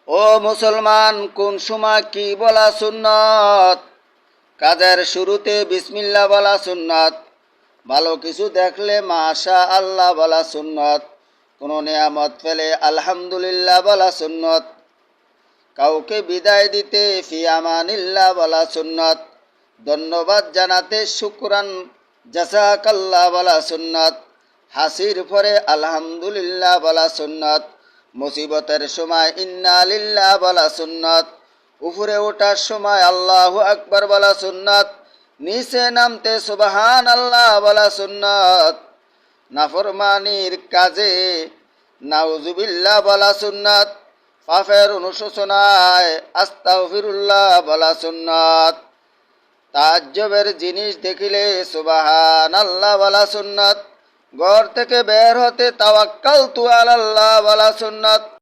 ও মুসলমান, কোন সময় কি বলা সুন্নত? কাজের শুরুতে বিসমিল্লাহ বলা সুন্নত। ভালো কিছু দেখলে মাশা আল্লাহ বলা সুন্নত। কোনো নিয়ামত পেলে আলহামদুলিল্লাহ বলা সুন্নত। কাউকে বিদায় দিতে ফি আমানিল্লাহ বলা সুন্নত। ধন্যবাদ জানাতে শুকরান জাযাকাল্লাহ বলা সুন্নত। হাসির পরে আলহামদুলিল্লাহ বলা সুন্নত। মুসিবতের সময় ইন্না লিল্লাহ বলা সুন্নত। উপরে ওঠার সময় আল্লাহু আকবার বলা সুন্নত। নিচে নামতে সুবহানাল্লাহ বলা সুন্নত। নাফরমানির কাজে নাউজুবিল্লাহ বলা সুন্নত। পাপের অনুশোচনায় আস্তাগফিরুল্লাহ বলা সুন্নত। তাজ্জবের জিনিস দেখিলে সুবহানাল্লাহ বলা সুন্নত। ঘর থেকে বের হতে তাওয়াক্কালতু আলাল্লাহ বলা সুন্নত।